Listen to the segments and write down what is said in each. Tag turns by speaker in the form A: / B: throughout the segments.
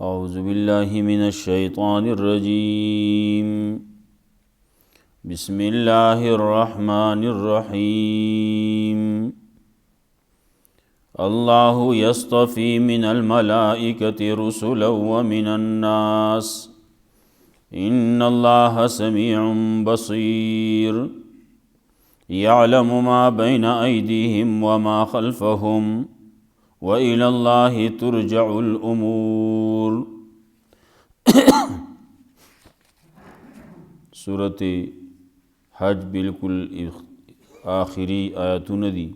A: اعوذ باللہ من الشیطان الرجیم بسم اللہ الرحمن الرحیم اللہ یصطفی من الملائکۃ رسلا ومن الناس ان اللہ سمیع بصیر یعلم ما بین ایدیہم وما خلفہم وَإِلَى اللَّهِ تُرْجَعُ الْأُمُورُ۔ سورۃ حج بالکل آخری آیاتون دی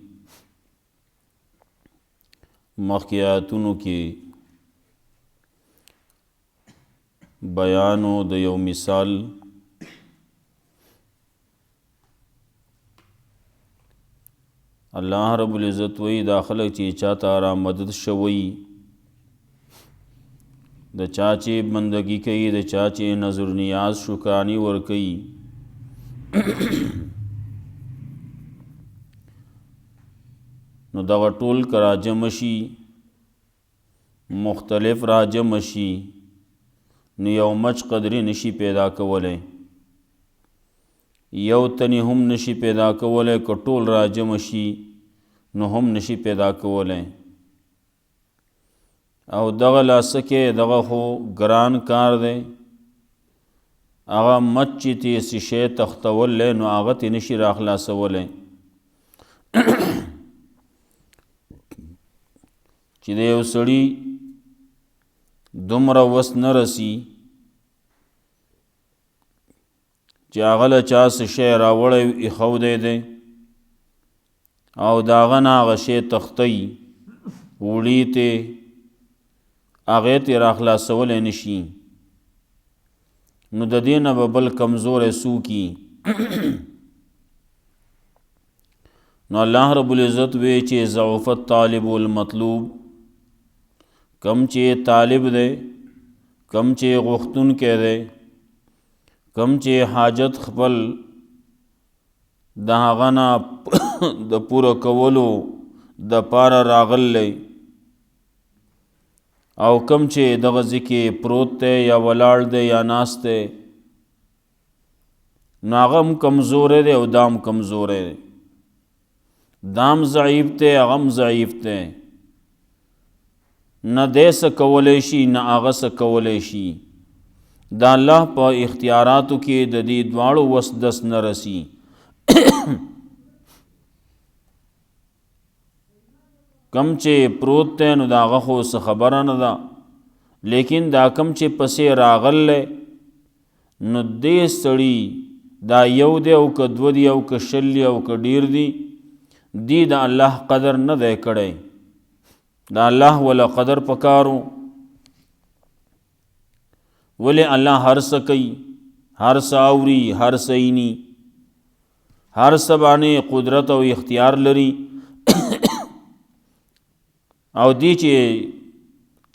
A: مخی آیاتونو کے بیانو د یو مثال اللہ رب العزت وی دا خلق چی چاہتا را مدد شوی دا چاچے بندگی کئی دا چاچے نظر نیاز شکرانی ورکی نو دا ټول کرا جمشی مختلف را جمشی نو یو مچ قدری نشی پیدا کولے یو تنی هم نشی پیدا کولے کټول را جمع شي نو هم نشی پیدا کولے او دغه لاسکه دغه خو ګران کار دی هغه مچ چې شیشه تختول نو هغه تی نشی را خلاصولے چې د یو سړي دومره وس نه رسی چې هغه له چا څه شی راوړی ایښودی دی او د هغه نه هغه شی تختی وړي تی هغې تی راخلاصولی نه شي نو د دې نه به بل کمزوری څوکي نو الله رب العزت وی چې ضعف الطالب المطلوب کم چې طالب دی کم چې غوښتونکی دی کم چې حاجت خپل د هغه نه د پوره کولو د پاره راغلی او کم چې دغه ځای کې پروت دی یا ولاړ دی یا ناست دی نو هغه هم کمزوری دی او دا هم کمزوری دی دا هم ضعیف دی هغه هم ضعیف دی نه دی څه کولی شي نه هغه څه کولی شي دا الله په اختیاراتو کې د دې دواړو وس دس نه رسی کم چې پروت دی نو د هغه خو څه خبره نه ده لیکن دا کم چې پسې راغلی نو دې سړي دا یو دی او که دوه دی او که شل دی او که ډیر دی دی د الله قدر نه دی کړی دا الله ولا قدر پکارو ولی اللہ ہر سکی ہر ساوری ہر سینی ہر سبانے قدرت او اختیار لري او دی چې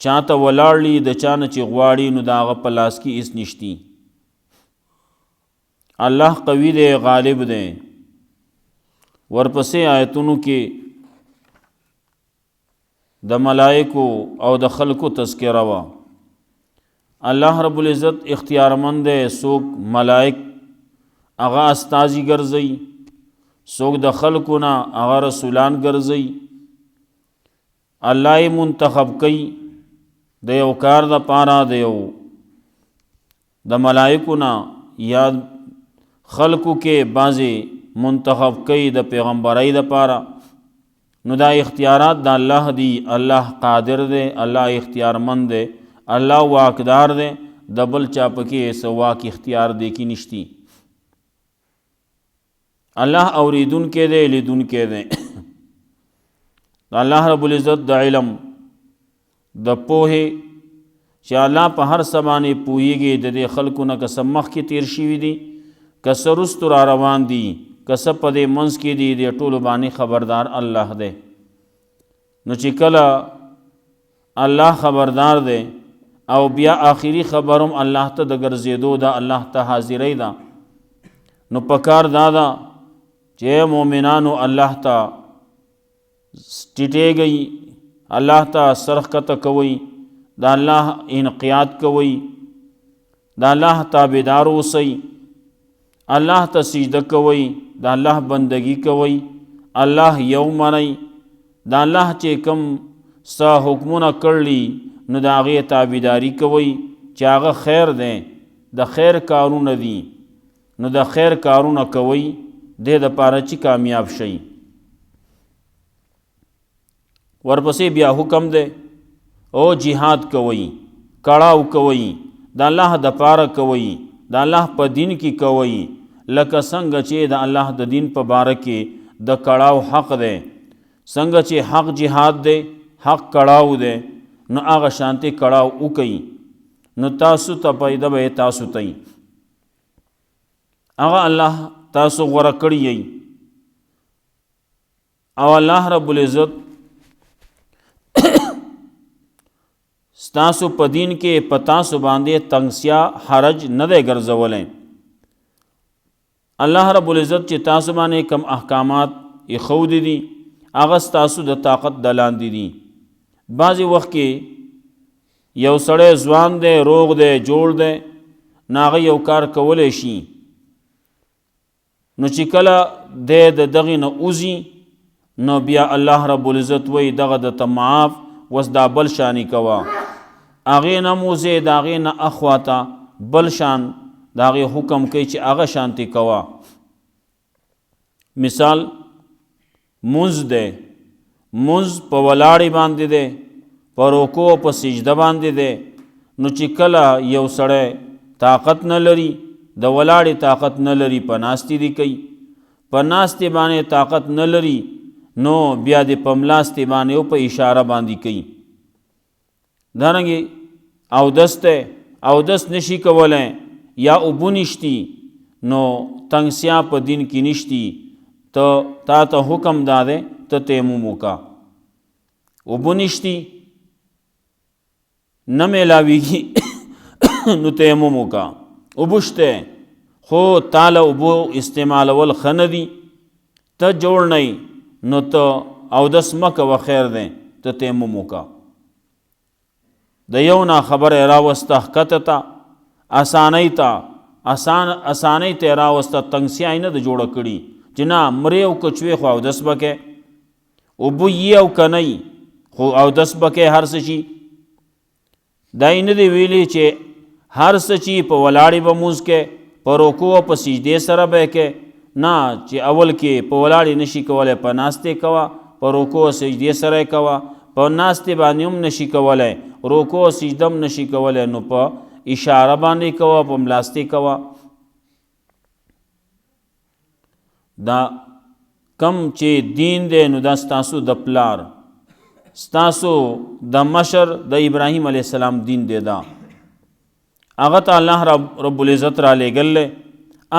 A: چاته ولاړلی د چانه چې غواړي نو دا هغه په لاس کې هیڅ نشتی الله قوی دی غالب دی ورپسې آیتونو کې د ملائکو او د خلقو تذکره وا اللہ رب العزت اختیارمند ہے سوک ملائک اغا استازی گرزئی سوک د خلقنا اغا رسولان گرزئی اللہ منتخب کئی د یو کار د پارا د یو د ملائکنا یا خلقو کې بعضی منتخب کئی د پیغمبرائی د پارا نو دا اختیارات د اللہ دی اللہ قادر دے اللہ اختیارمند دے اللہ واقدار دے دبل چاپکی ایسا واق اختیار دے کی نشتی اللہ اوریدن کے دے لیدن کے دے اللہ رب العزت دا علم دا پوہے چا اللہ پا ہر سبانے پوئی گے دے خلقونا کسا مخ کی تیر شیوی دی کسا رستر آروان دی کسا پا دے منز کی دی دے طول بانی خبردار اللہ دے نو چکلا اللہ خبردار دے او بیا آخری خبرم اللہ تا دا گرزیدو دا اللہ تا حاضری دا نو پکار دادا چے مومنانو اللہ تا ٹٹے گئی اللہ تا سرخ کتا کوئی د الله انقیاد کوئ، د الله تابعدار اوسئ، الله ته سجده کوئ، د الله بندگی کوئ، الله یو منئ، د الله چې کوم څه حکمونه کړلی نو د هغې تابعداري کوئ چې هغه خیر دی، د خیر کارونه دي، نو د خیر کارونه کوئ دې دپاره چې کامیاب شئ. ورپسې بیا حکم دی او جهاد کوئ، کړاو کوئ، د الله دپاره کوئ، د الله په دین کې کوئ، لکه څنګه چې د الله د دین په باره کې د کړاو حق دی، څنګه چې حق جهاد دی، حق کړاو دی، نو هغه شانتې کړاو وکئ، نو تاسو ته پیدا به تاسو ته هغه الله تاسو غوره کړی یئ. او الله رب العزت ستاسو په دین کې په تاسو باندې تنگسیا حرج نه دی ګرځولی. الله رب العزت چې تاسو باندې کم احکامات ایښودي دي هغه ستاسو د طاقت د لاندې دي. بعضې وخت کې یو سړی ځوان دی، روغ دی، جوړ دی، نو هغه یو کار کولی شي، نو چې کله دی د دغې نه وځي نو بیا الله رب العزت وایي دغه درته معاف، وس دا بل شانی کوه، هغې نه موځې د هغې نه اخواته بل شان د هغې حکم کوي چې هغه شانتې کوه. مثال مونځ دی، مونځ په ولاړې باندې دی، په رکوع او په سجده باندې دی، نو چې کله یو سړی طاقت نه لري، د ولاړې طاقت نه لري، په ناستې دی کوي، په ناستې باندې طاقت نه لري نو بیا د په ملاستې باندې او په اشاره باندې کوي. دارنګې اودس دی، اودس نشي کولی یا اوبه نشتی نو تنگسیا په دین کې نشتی، تا ته حکم دا دی ته تیمم وکړه. اوبه نشتی نه میلاویږي نو تیمم وکړه. اوبه شته خو تاله اوبه استعمالول ښه نه دي، ته جوړ نه نو ته اودس مه کوه، خیر دی ته تیمم وکړه. د یو نه خبره راوسته ښکته ته، اسانۍ ته، اسانۍ ته راوسته، تنګسیا یې نه ده جوړه کړي چې نه مرې او کچوې خو اودس به کوې، اوبه یي او که نه یي خو اودس به کوې هر څه شي. دا یې نه دی ویلي چې هر څه چې په ولاړې به مونځ کې، په رکوع او په سجدې سره به یې کې، نه چې اول کې په ولاړې نشي کولی په ناستې کوه، په رکوع او سجدې سره یې کوه، په ناستې باندې هم نشي کولی، رکوع او سجده هم نشي کولی، نو په اشاره باندې کوه، په ملاستې کوه. دا کم چې دین دی نو دا ستاسو د پلار، ستاسو د مشر د ابراهیم علیه السلام دین دی، دا هغه ته الله رب العزت را لېږلی،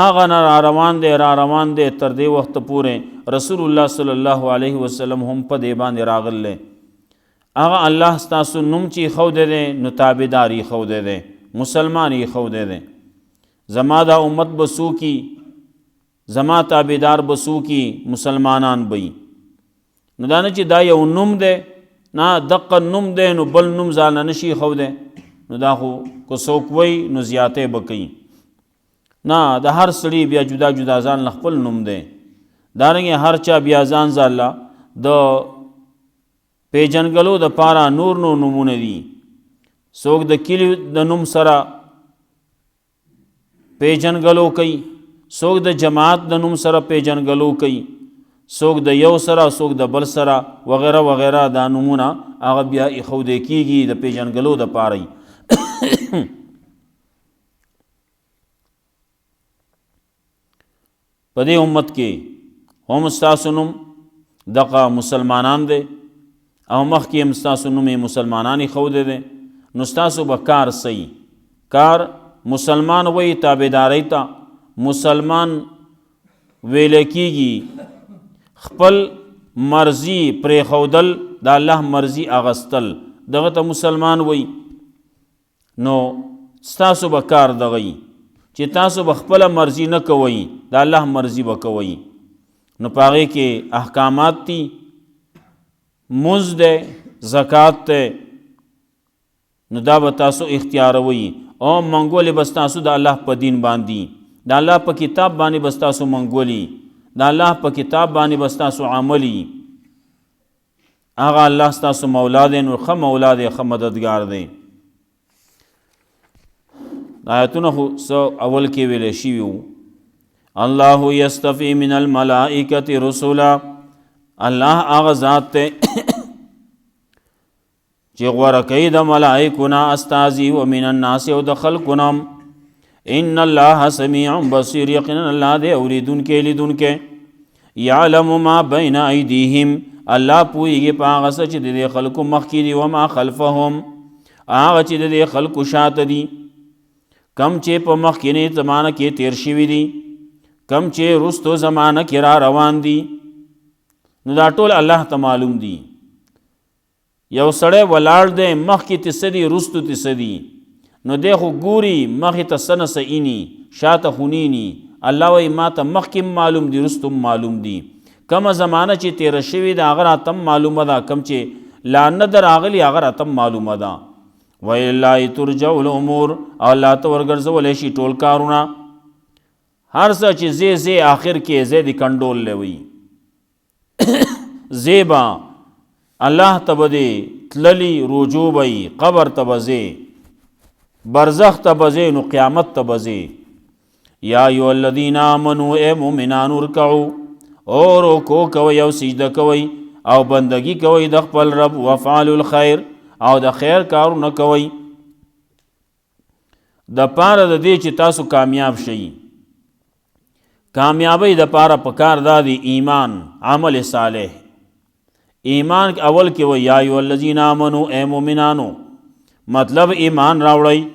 A: هغه نه را روان دی، را روان دی تر دې وخته پورې رسول الله صلی الله علیه وسلم هم په دې باندې راغلی. هغه الله ستاسو نوم چې ایښودی دی نو تابعدار ایښودی دی، مسلمان ایښودی دی. زما دا امت به څوکي، زما تابعدار به څوکي، مسلمانان به وي. نو دا نه چې دا یو نوم دی، نه دقه نوم دی نو بل نوم ځانله نشي ایښودی، نو دا خو که څوک وایي نو زیاتی به کوي. نه د هر سړي بیا جدا جدا ځان له خپل نوم دی. دارنګې هر چا بیا ځان ځانله د پیژنګلو دپاره نور نور نومونه دي. څوک د کلي د نوم سره پیژنګلو کوي، څوک د جماعت د نوم سره پیژنګلو کوي، څوک د یو سره، څوک د بل سره وغیره وغیره. دا نومونه هغه بیا ایښودی کېږي د پیژنګلو دپاره. په دې امت کې هم ستاسو نوم دغه مسلمانان دی او مخکې هم ستاسو نوم یې مسلمانان ایښودی دی، نو ستاسو به کار صحیح کار مسلمان وایي تابعدارۍ ته. مسلمان ویلی کېږي خپل مرضي پرېښودل، د الله مرضي اغستل، دغه ته مسلمان وایي. نو ستاسو به کار دغه وي چې تاسو به خپله مرضي نه کوئ، د الله مرضي به کوئ. نو په هغې کې احکامات دي، مونځ دی، زکات دی، نو دا به تاسو اختیاروي او منګولې بس تاسو د الله په دین باندې د الله په کتاب باندې بس تاسو منګولي د الله په کتاب باندې بس تاسو عملي هغه الله ستاسو مولا دی نو ښه مولا دی ښه مددگار دی آیتونه خو اول کې ویلی شوي وو الله یستفی من الملائکة رسولا الله هغه ذات دی چې غوره کوي د ملائکو نه استازي و من الناس او د خلقو نه ان الله سمیع بصیر یقینا الله دی اوریدونکی لیدونکی یعلم ما بین ایدیهم الله پوهیږي په هغه څه چې د دې خلکو مخکې دي وما خلفهم هغه چې د دې خلکو شاته دي کم چې په مخکینی زمانه کې تیر شوي دي کم چې رستو زمانه کې را روان دي نو دا ټول الله ته معلوم دي یو سړی ولاړ دی مخکې ته څه دي رستو ته څه دي نو دی خو ګوري مخې ته څه نه څه ایني شاته خو نیني الله وایي ما ته مخکې معلوم دي رستو معلوم دي کمه زمانه چې تیره شوې ده هغه راته معلومه ده کم چې لا نه ده راغلي هغه راته معلومه ده وإلهی ترجع الامور او الله ته ورګرځولی شي ټول کارونه هر څه چې زی آخر کې زی د کنډول لوي زیبا الله ته به دې تللی رجوع به یي قبر ته به ځې برزخ ته به ځې نو قیامت ته به ځې یا ایها الذین آمنوا اے مؤمنانو ارکعوا او رکوع کوئ او سجده کوئ او بندگی کوئ د خپل رب وفعلوا الخیر او د خیر کارونه کوئ د پاره د دې چې تاسو کامیاب شئ کامیابی د پاره پکار دا دی ایمان عمل صالح ایمان اول کې و یا ایها الذین آمنوا اے مؤمنانو مطلب ایمان راوړی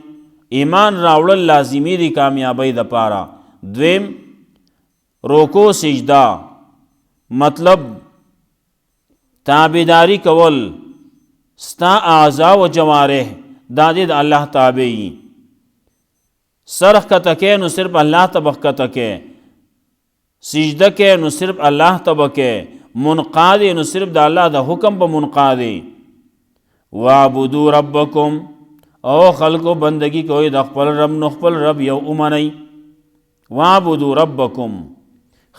A: ایمان راوړل لازمی دی کامیابی د پاره دویم رکوع سجده مطلب تابعداری کول ستا اعضاء و جوارح دا دې د الله تابع یي سرخ کته کې نو صرف الله ته بخکته کې سجده کې نو صرف الله ته بکې منقاد نو صرف د الله د حکم په منقاد وعبدوا ربکم او خلقو بندگی کوي د خپل رب نو خپل رب یو اومنئ وعبدوا ربکم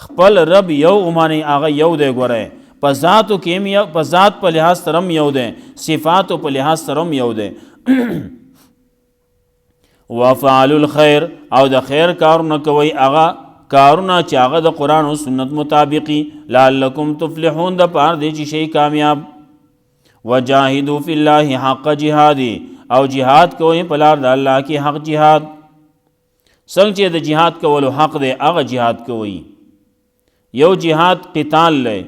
A: خپل رب یو اومنئ هغه یو دی ګوره په ذاتو کې په ذات په لحاظ سره هم یو دی صفاتو په لحاظ سره هم یو دی وفعلوا الخیر او د خیر کارونه کوي هغه کارونه چې هغه د قرآن او سنت مطابقي لعلکم تفلحون د پاره دی چې شي کامیاب وجاهدوا فی الله حق جهادی او جهاد کوي په لار د الله کې حق جهاد څنګه چې د جهاد کولو حق دی هغه جهاد کوي یو جهاد قتال لې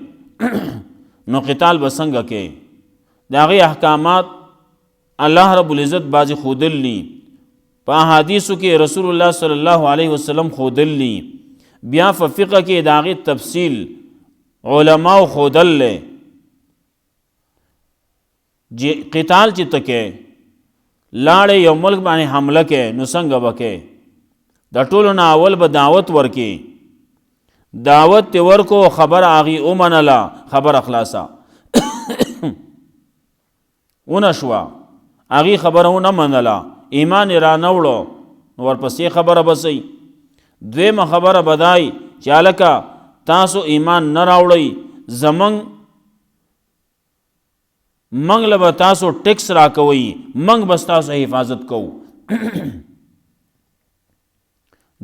A: نو قتال به څنګه کې د هغې احکامات الله رب العزت بعضې ښودلي په احادیثو کې رسول الله صلی الله علیه وسلم ښودلي بیا په فقه کې د هغې تفصیل علماو ښودلی قتال چې ته کې لاړې یو ملک باندې حمله کې نو څنګه به کې د ټولو نه اول به دعوت ورکې دعوت تی ورکو خبر آغی اومنلا خبر اخلاصا اونا شوا آغی خبر اونا منلا ایمان را نوڑو ورپسی خبر بسی دویم خبر بدائی چالکا تاسو ایمان نراوڑی زمنگ منگ لبا تاسو ٹیکس را کوئی منگ بس تاسو حفاظت کو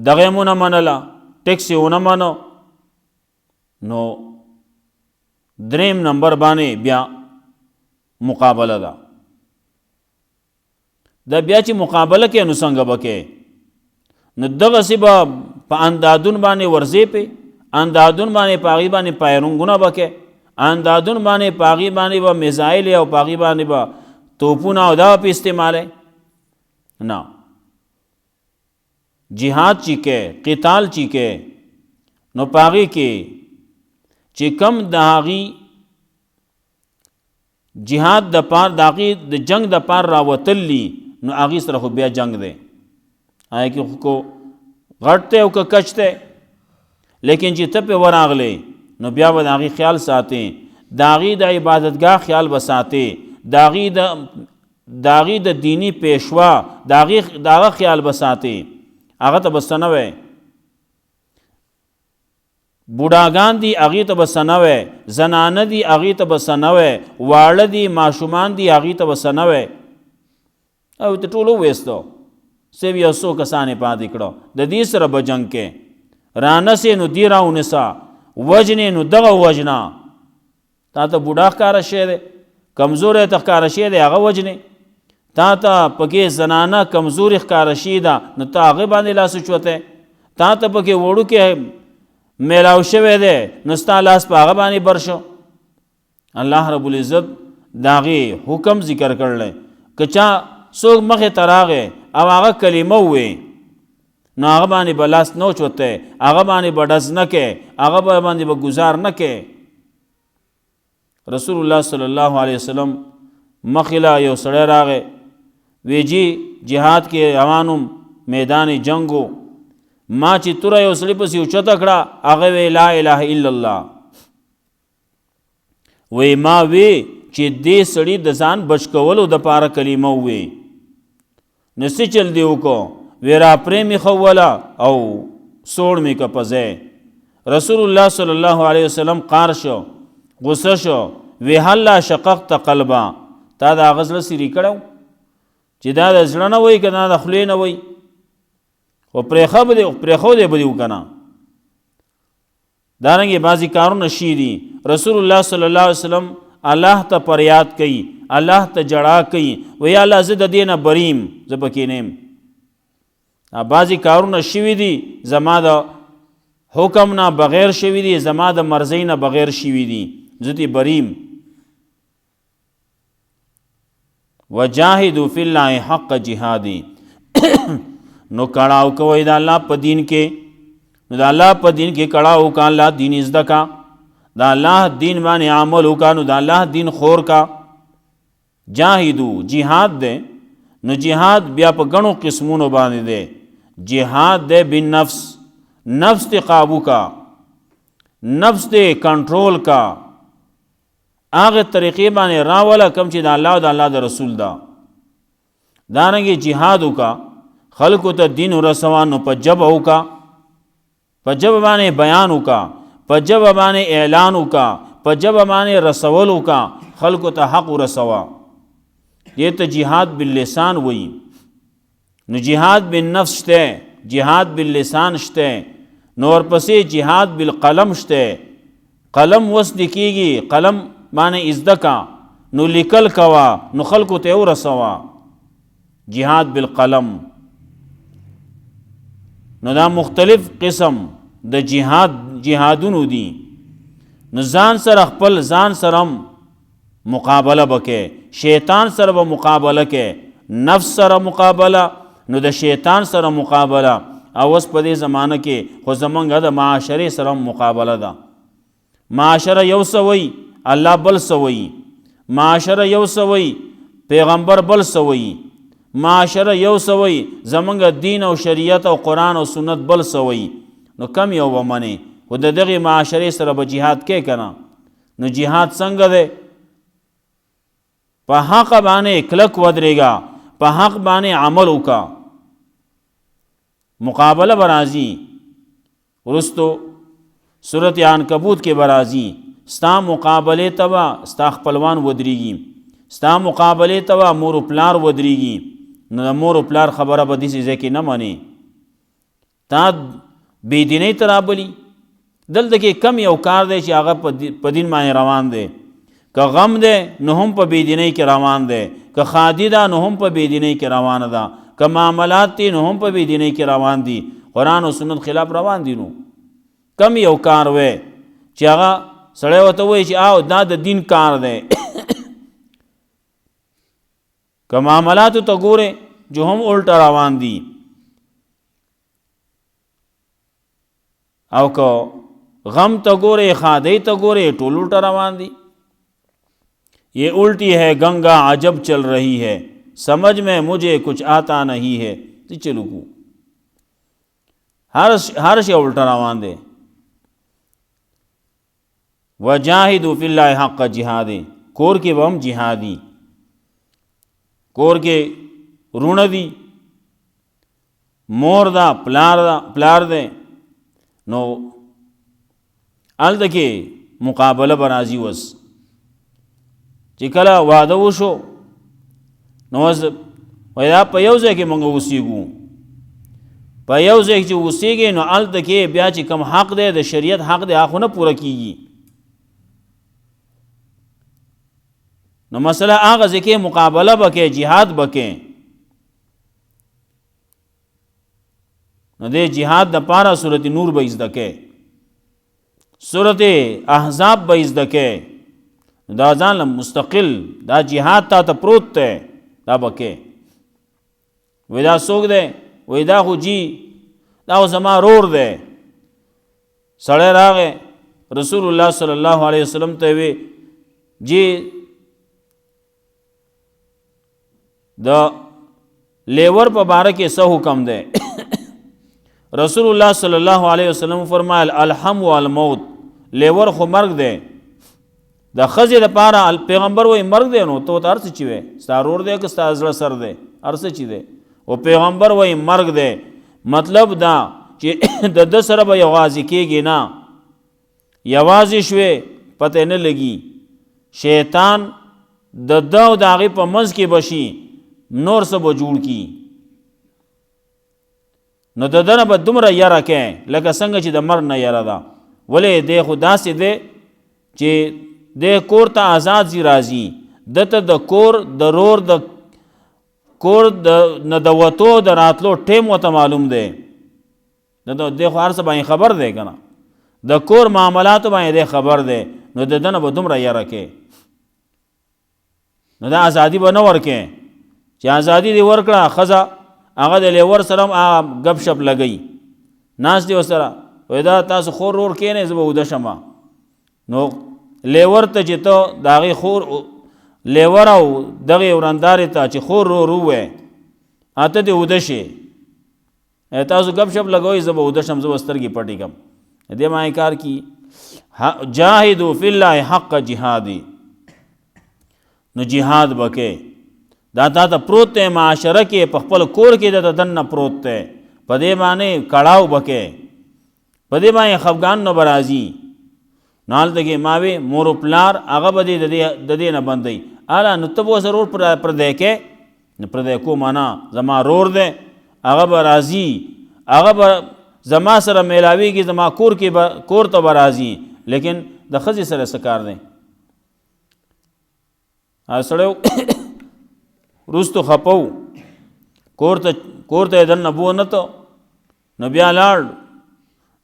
A: دغیمونا منلا ٹیکسی اونا منو نو دریم نمبر باندې بیا مقابله ده دا بیا چې مقابله کې نو څنګه بکې نو دغسې به په اندادون باندې ورځې پې اندادون باندې په هغې باندې پایرونګونه بکې اندادون باندې په هغې باندې به میزایل او په هغې باندې به توپونه او دا په استعمالی نه جهاد چې کې قتال چې کې نو په هغې کې چې کم د هغې جهاد د پار د هغې د جنگ د پار راوتلی نو هغې سره خو بیا جنگ دی هغې کې خو غټ دی او که کچ دی لیکن چې ته پې ورغلی نو بیا به د هغې خیال ساتې د هغې د عبادتګاه خیال به ساتې د هغې د داغي د دینی پیشوا داغه خیال بساتي هغه ته بسنوي بوډاګان دي هغه ته بسنوي زنانه دي هغه ته بسنوي واړه دي ماشومان دي هغه ته بسنوي او ته ټولو وېستو سیو یو سو کسانې پاتې کړو د دې سره بجنګ کې رانسې نو دی راونسا وجنې نو دغه وجنا تا ته بوډا ښکاره شی دی کمزوری ته ښکاره شی دی هغه وجنې تا ته پکې زنانه کمزوري ښکاره شي ده نو ته هغې باندې لاس اوچوتی تا ته پکې وړوکی میلاو شوی دی نو ستا لاس په هغه باندې بر شو الله رب العزت د هغې حکم ذکر کړلی که چا څوک مخې ته راغی او هغه کلمه ووی نو هغه باندې به لاس نه اوچوتی هغه باندې به ډز نه کوې هغه باندې به ګزار نه کوې رسول الله صلی الله علیه وسلم مخلا یو سړی راغی ویجی جهاد کې روانم میدان جنگو ما چې توره یو سړي پسې اوچته کړه هغه وی لا اله الا الله وی ما وی چې دې سړي د ځان بچ کولو دپاره کلمه ووی نو څه چل دی وکړو وی را پرې مې خوله او سوړ مې که په ځای رسول الله صلی الله علیه وسلم قار شو غصه شو وی هلا شققت قلبا تا د هغه زړه سیري کړی چې دا د زړه نه وایي که دا د خولې نه وایي خو پرېښودی به دې وکنه دارنګې بعضې کارونه شي دي رسول الله صلی الله علیه وسلم الله ته پریاد کوي الله ته جړا کوي وی الله زه د دې نه بریم زه پکې نه یم بعضې کارونه شوي دي زما د حکم نه بغیر شوي دي زما د مرضۍ نه بغیر شوي دي زه دې بریم وجاهدوا فی الله حق جهادی نو کړهو کوئ د الله په دین کې نو د الله په دین کې کړهو کا الله دین زده کا د الله دین باندې عمل وکا نو د الله دین خور کا جاهدو جهاد ده نو جهاد بیا په غنو قسمونو باندې ده جهاد ده بالنفس نفس ته قابو کا نفس ته کنټرول کا هغه طریقې باندې راوله کم چې د الله او د الله د رسول دا دانګي جهاد وکا خلکو ته دین ورسوا نو په جبه وکا په جبه باندې بیان وکا په جبه باندې اعلان وکا په جبه باندې رسول وکا خلکو ته حق ورسوا دې ته جهاد باللسان وایي نو جهاد بالنفس شته جهاد باللسان شته نو ورپسې جهاد بالقلم شته قلم وس لیکيږي قلم باندې ازدکا نو لیکل کوا نو خلکو ته ورسوا جهاد بالقلم نو دا مختلف قسم د جهادونو دي نو ځان سره خپل ځان سره مقابله بکې شیطان سره به مقابله کې نفس سره مقابله نو د شیطان سره مقابله او اوس په دې زمانه کې خو زمونږ د معاشرې سره مقابله ده معاشره یو سوی الله بل سوی معاشره یو سوی پیغمبر بل سوی معاشره یو سوی زمونږ دین او شریعت او قرآن او سنت بل سوی نو کم یو ومنی و د دغې معاشرې سره به جهاد کې کنه نو جهاد څنګه دی په حق باندې کلک ودرېږه په حق باندې عمل وکا مقابله برازي ورستو سورت عنکبوت کې برازي ستا مقابله توا ستا خپلوان ودرېږي ستا مقابله توا مور و پلار ودرېږي نو د مور و پلار خبره به داسې ځای کې نه منې تا بېدینۍ ته رابلي دلته کې کم یو کار دی چې هغه په دین باندې روان دی که غم دی نو هم په بېدینۍ کې روان دی که خادي ده نو هم په بېدینۍ کې روانه ده که معاملات دي نو هم په بېدینۍ کې روان دي قرآن او سنت خلاف روان دي نو کم یو کار وی چې هغه سړی ورته وایي چې آو دا د دین کار دی که معاملاتو ته ګورې جو هم الټا روان دي او که غم ته ګورې خادی ته ګورې ټول الټا روان دي یہ الٹی ہے گنگا عجب چل رہی ہے سمجھ میں مجھے کچھ آتا نہیں ہے تو چلو کو ہر شے الٹا روان دے وجاہدوا فی اللہ حق جہاد کور کے بم جہادی کور کې رونه دي، مور دا، پلار دی، نو هلته کې مقابله به راځي. وس چې کله واده وشو نو اوس وایي دا په یو ځای کې موږ اوسېږو، په یو ځای چې اوسېږي نو هلته کې بیا چې کوم حق دی د شریعت حق دی هغه نه پوره کېږي. نو مسله هغه ځای کې مقابله به کې، جهاد به کې. نو دې جهاد دپاره سورت نور به زده کې، سورت احزاب به زده کې. دا ځان مستقل دا جهاد تا ته پروت دی، دا به کې. وی دا څوک دی؟ وی دا خو جی دا خو زما رور دی. سړی راغی رسول الله صلی الله علیه وسلم ته وی جی د لیور په باره کې څه حکم دی؟ رسول الله صلی الله علیه وسلم فرمایل الحم والموت، لیور خو مرګ دی. د ښځې دپاره پیغمبر وایي مرګ دی، نو ته ورته هر څه چې وی ستا رور دی که ستا زړه سر دی، هر څه چې دی. او پیغمبر وایي مرګ دی. مطلب دا چې د ده سره به یوازې کېږي نه، یوازې شوې پته نه لګي، شیطان د ده او د هغې په منځ کې به شي، نور څه به جوړ کي. نو د ده نه به دومره یره کوې لکه څنګه چې د مرګ نه یره ده. ولې دی خو داسې دی چې دی کور ته آزاد ځي راځي، ده ته د کور د رور د کور نه د وتو د راتلو ټیم ورته معلوم دی. دی خو هر څه باندې خبر دی که نه، د کور معاملاتو باندې دی خبر دی. نو د ده نه به دومره یره کوې، نو دا ازادي به نه ورکوې چې ازادي دې ورکړه ښځه هغه د لیور سره هم ګپ شپ لګوي، ناست دی ورسره وایي دا تاسو خور رور کښېنئ زه به اوده شمه. نو لیور ته چې ته د هغې خور لیور او دغې ورندارې ته چې خور رور ووایې اته دې اوده شي، تاسو ګپ شپ لګوئ زه به اوده شم، زه به سترګې پټې کړم. دې باندې کار کي. جاهدوا فی الله حق جهادی، نو جهاد به کې. دا تا ته پروت دی معاشره کې، په خپل کور کې د دننه پروت دی، په دې باندې کړاو به کې، په دې باندې خفګان نه به راځي. نو هلته کې ما وی مور و پلار هغه به دې د دې نه بندوي. اله نو ته به ورسره رور پردی کې، نو پردی کو معنا زما رور دی، هغه به راځي، هغه به زما سره میلاویږي، زما کور ته به راځي. لیکن د ښځې سره څه کار دی؟ سړی وروستو خپو کور ته یې دننه بونته، نو بیا لاړ،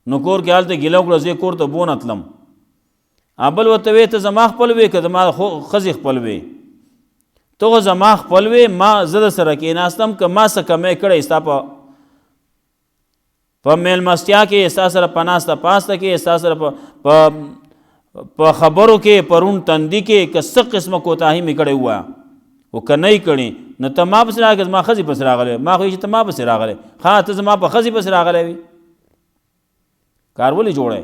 A: نو کور کې هلته ګیله وکړه زه کور ته بونتلم. بل ورته وی ته زما خپل وی که زما ښځې خپل وی؟ ته خو زما خپل وی، ما زه د سره کېناستم که ما څه کمی کړی ستا په میلمستیا کې، ستا سره په ناسته پاسته کې، ستا سره په خبرو کې، په روڼ تندي کې که څه قسمه کوتاهي مې کړې ووایه، خو که نه یې کړې نو ته ما پسې راغلی، زما ښځې پسې راغلی. ما خو چې ته ما پسې راغلی، ښه ته زما په ښځې پسې راغلی وي، کار ولې جوړی؟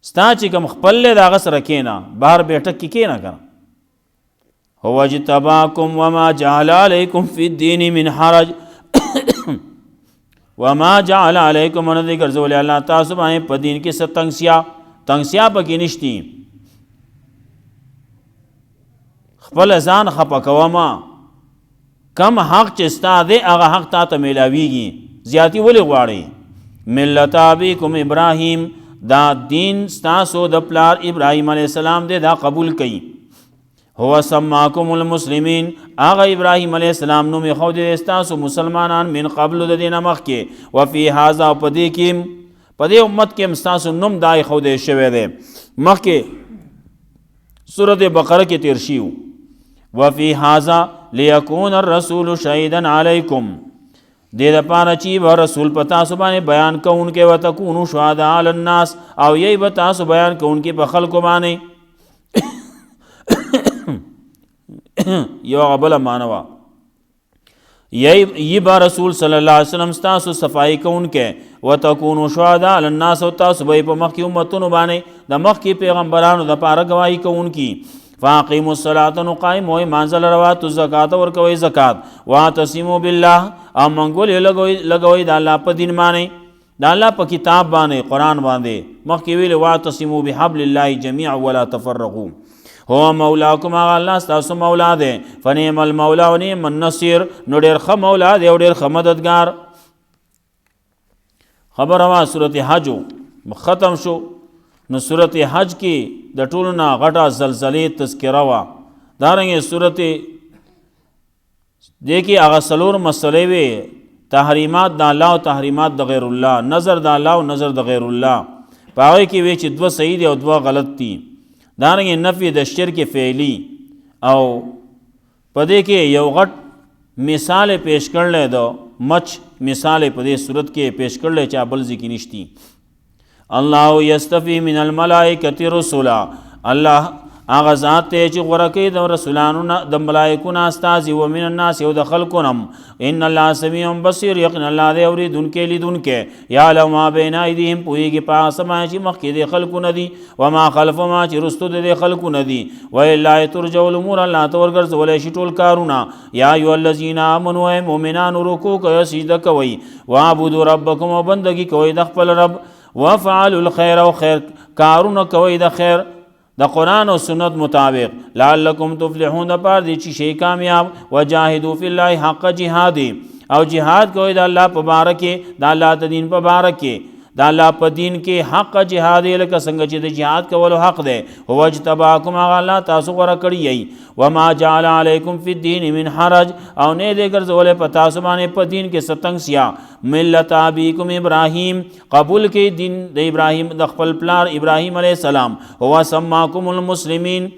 A: ستا چې کوم خپل دی د هغه سره کښېنه، بهر بیټک کې کښېنه که نه. هو اجتباکم وما جعل علیکم فی الدین من حرج وما جعل علیکم نه دی ګرځولی الله تاسو باندې په دین کې څه تنګسیا پکې نشتی. خپل ځان خپه کومه، کم حق چې ستا دی هغه حق تا ته میلاویږي، زیاتی ولې غواړئ؟ ملت ابیکم ابراهیم، دا دین ستاسو د پلار ابراهیم علیه السلام دی، دا قبول کړئ. هو سماکم المسلمین، هغه ابراهیم علیه السلام نوم یې ښودی ستاسو مسلمانان من قبل د دې نه مخکې، وفي هذا په دې امت کې هم ستاسو نوم دا ایښودی شوی دی. مخکې سورت بقره کې تیر شي وفي هذا ليكون الرسول شهيدا علیکم، دې دپاره چې به رسول په تاسو باندې بیان کوونکی وتکونو شهداء علی الناس، او یی به تاسو بیان کوونکی په خلکو باندې. یو هغه بله معنی وه یی به رسول صلی الله علیه وسلم ستاسو صفائی کوونکی وتکونو شهداء علی الناس، او تاسو به په مخکې امتونو باندې د مخکې پیغمبرانو دپاره ګواهي کوونکي. فاقیموا الصلاة نو قائم وای مانځل روات الزکات ورکوي زکات واعتصموا بالله او منګول لګوي د الله په دین باندې د الله په کتاب باندې قرآن باندې مخکې ویل واعتصموا بحبل الله جميعا ولا تفرقوا هو مولاکم هغه الله ستاسو مولا دی فنعم المولا و نعم النصير نو ډېر ښه مولا دی او ډېر ښه مددګار. خبره وه صورت حج ختم شو نو صورت حج کې د ټولو نه غټه زلزلې تذکره وه. دارنګې صورت دې کې هغه څلور مسلې وې تحریمات د الله او تحریمات د غیر الله، نظر د الله او نظر د غیر الله. په هغې کې وی چې دوه صحیح دي او دوه غلط دي. دارنګې نفي د شرک فعلی او په دې کې یو غټ مثال پیش کړلی د مچ مثال په دې صورت کې پیش کړلی چې بل ځای کې نشتی. الله یستفی من الملائکة رسولا، الله هغه ذات دی چې غوره کوي د رسولانو نه د ملایکو نه استازي و من الناس او د خلکو نه. ان الله سمیع بصیر، یقینا الله دی اورېدونکی لیدونکی. یعلم ما بین ایدیهم، پوهېږي په هغه څه باندې چې مخکې د خلکو نه دي وما خلفهم چې رستو د خلکو نه دي. وإلی ترجع الامور، الله ته ورګرځولی شي ټول کارونه. یا ایها الذین آمنوا، ای مؤمنانو رکوع کوئ سجده کوئ، واعبدوا ربکم او بندګي کوئ د خپل رب، وفعلوا الخیر او خیر کارونه کوئ د خیر د قرآن او سنت مطابق. لعلکم تفلحون، د پاره دی چې شي کامیاب. وجاهدوا فی الله حق جهادی، او جهاد کوئ د الله په باره کې، د الله د دین په باره کې، د الله په دین کې حق جهاد لکه څنګه چې د جهاد کولو حق دی. هو اجتباکم، هغه الله تاسو غوره کړی یی. وما جعل علیکم فی الدین من حرج، او نه دی ګرځولی په تاسو باندې په دین کې څه تنګسیا. ملت ابیکم ابراهیم، قبول کې دین د ابراهیم د خپل پلار ابراهیم علیه السلام. هو سماکم المسلمین،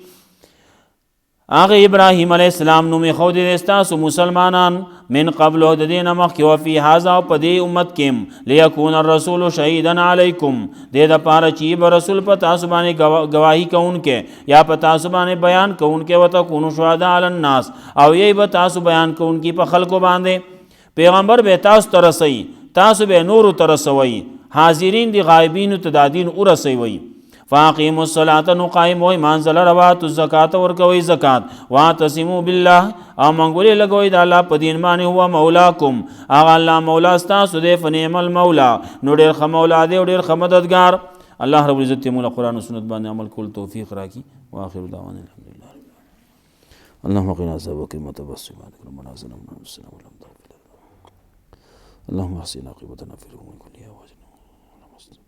A: هغه ابراهیم علیه السلام نوم یې ښودی دی ستاسو مسلمانان. من قبل د دې نه مخکې وفي هذا، او په دې امت کې لیکون الرسول شهیدا علیکم، دې دپاره چې به رسول په تاسو باندې گواهي کوونکی یا په تاسو باندې بیان کوونکی، وتکونوا شهداء علی الناس، او یی به تاسو بیان کوونکی په خلکو باندې. پیغمبر به تاسو ته رسوي، تاسو به نورو ته رسوئ، حاضرین دی غایبینو ته دا دین ورسوئ. فاقیموا الصلاة، نو قائم وای مانځل رواتو الزکات ورکوي زکات. واعتصموا بالله، او منګولې لګوي د الله په دین باندې. هو مولاکم، هغه الله مولا ستاسو دی. فنعم المولا، نو ډېر ښه مولا دی او ډېر ښه مددګار. الله رب العزت مولا قرآن او سنت باندې عمل کول توفیق راکړي. واخر دعوانا الحمدلله رب العالمین. اللهم قنا عذابك المتبسمات ربنا ظلمنا انفسنا ولم تغفر لنا اللهم احسن عاقبتنا في الامور كلها واجعلنا صلى الله عليه وسلم.